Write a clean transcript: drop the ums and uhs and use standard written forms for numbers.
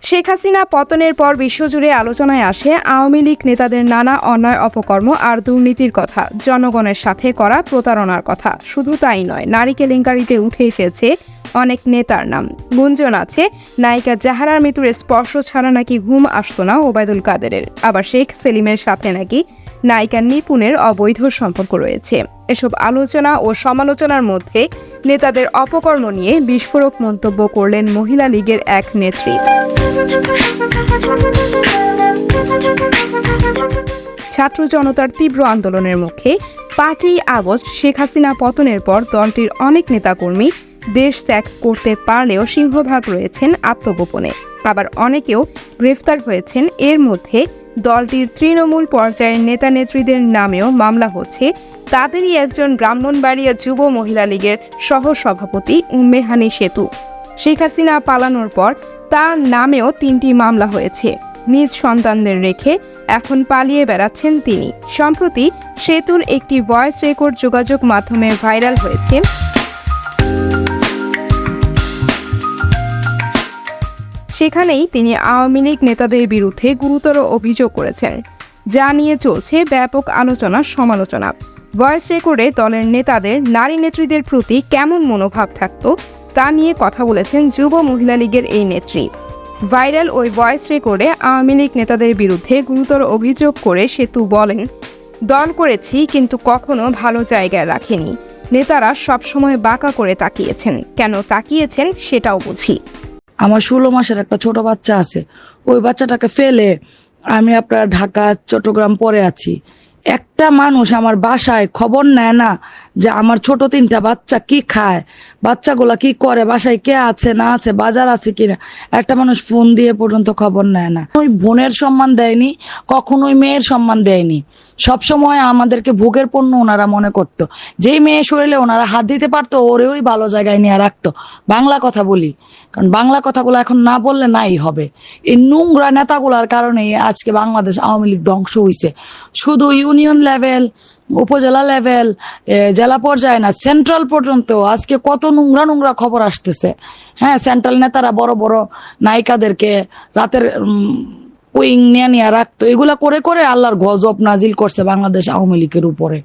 শেখ হাসিনা পতনের পর বিশ্বজুড়ে আলোচনায় আসে আওয়ামী লীগ নেতাদের নানা অন্যায় অপকর্ম আর দুর্নীতির কথা, জনগণের সাথে করা প্রতারণার কথা। শুধু তাই নয়, নারী কেলেঙ্কারিতে উঠে এসেছে অনেক নেতার নাম। গুঞ্জন আছে নায়িকা জাহারার মৃত্যুর স্পর্শ ছাড়া নাকি ঘুম আসতো না ওবায়দুল কাদেরের। আবার শেখ সেলিমের সাথে নাকি নায়িকা নিপুণের অবৈধ সম্পর্ক রয়েছে। এসব আলোচনা ও সমালোচনার মধ্যে নেতাদের অপকর্ম নিয়ে বিস্ফোরক মন্তব্য করলেন মহিলা লীগের এক নেত্রী। ছাত্র জনতার তীব্র আন্দোলনের মুখে 5ই আগস্ট শেখ হাসিনা পতনের পর দলটির অনেক নেতাকর্মী দেশ ত্যাগ করতে পারলেও সিংহভাগ রয়েছেন আত্মগোপনে। আবার অনেকেও গ্রেফতার হয়েছেন। এর মধ্যে দলটির তৃণমূল পর্যায়ের নেতা নেত্রীদের নামেও মামলা হচ্ছে। তাদেরই একজন ব্রাহ্মণবাড়িয়া যুব মহিলা লীগের সহসভাপতি উম্মে হানি সেতু। শেখ হাসিনা পালানোর পর তার নামেও 3টি মামলা হয়েছে। নিজ সন্তানদের রেখে এখন পালিয়ে বেড়াচ্ছেন তিনি। সম্প্রতি সেতুর একটি ভয়েস রেকর্ড যোগাযোগ মাধ্যমে ভাইরাল হয়েছে। সেখানেই তিনি আওয়ামী লীগ নেতাদের বিরুদ্ধে গুরুতর অভিযোগ করেছেন, যা নিয়ে চলছে ব্যাপক আলোচনা সমালোচনা। ভয়েস রেকর্ডে দলের নেতাদের নারী নেত্রীদের প্রতি কেমন মনোভাব থাকতো তা নিয়ে কথা বলেছেন যুব মহিলা লীগের এই নেত্রী। ভাইরাল ওই ভয়েস রেকর্ডে আওয়ামী লীগ নেতাদের বিরুদ্ধে গুরুতর অভিযোগ করে সেতু বলেন, দল করেছি কিন্তু কখনো ভালো জায়গায় রাখেনি। নেতারা সবসময় বাঁকা করে তাকিয়েছেন। কেন তাকিয়েছেন সেটাও বুঝি। আমার 16 মাসের একটা ছোট বাচ্চা আছে। ওই বাচ্চাটাকে ফেলে আমি আপনার ঢাকা চট্টগ্রাম পরে আছি। একটা মানুষ আমার বাসায় খবর নেয় না যে আমার ছোট 3টা বাচ্চা কি খায়, বাচ্চাগুলা কি করে, বাসায় কে আছে না আছে, বাজার আছে কিনা। একটা মানুষ ফোন দিয়ে পর্যন্ত খবর নেয় না। ওই বোনের সম্মান দেয়নি, কখনোই মেয়ের সম্মান দেয়নি। সবসময় আমাদেরকে ভোগের পণ্য ওনারা মনে করতো। যেই মেয়ে শরীরে ওনারা হাত দিতে পারতো ওরে ওই ভালো জায়গায় নিয়ে রাখতো। বাংলা কথা বলি, কারণ বাংলা কথাগুলো এখন না বললে নাই হবে। এই নোংরা নেতাগুলার কারণে আজকে বাংলাদেশ আওয়ামী লীগ ধ্বংস হয়েছে। শুধু ইউনিয়ন লেভেল, উপজেলা লেভেল, জেলা পর্যায়ে না, সেন্ট্রাল পর্যন্ত আজকে কত নোংরা নোংরা খবর আসতেছে। হ্যাঁ, সেন্ট্রাল নেতারা বড় বড় নায়িকাদেরকে রাতের উইং নিয়ে রাখতো। এগুলা করে করে আল্লাহর গজব নাজিল করছে বাংলাদেশ আওয়ামী লীগের উপরে।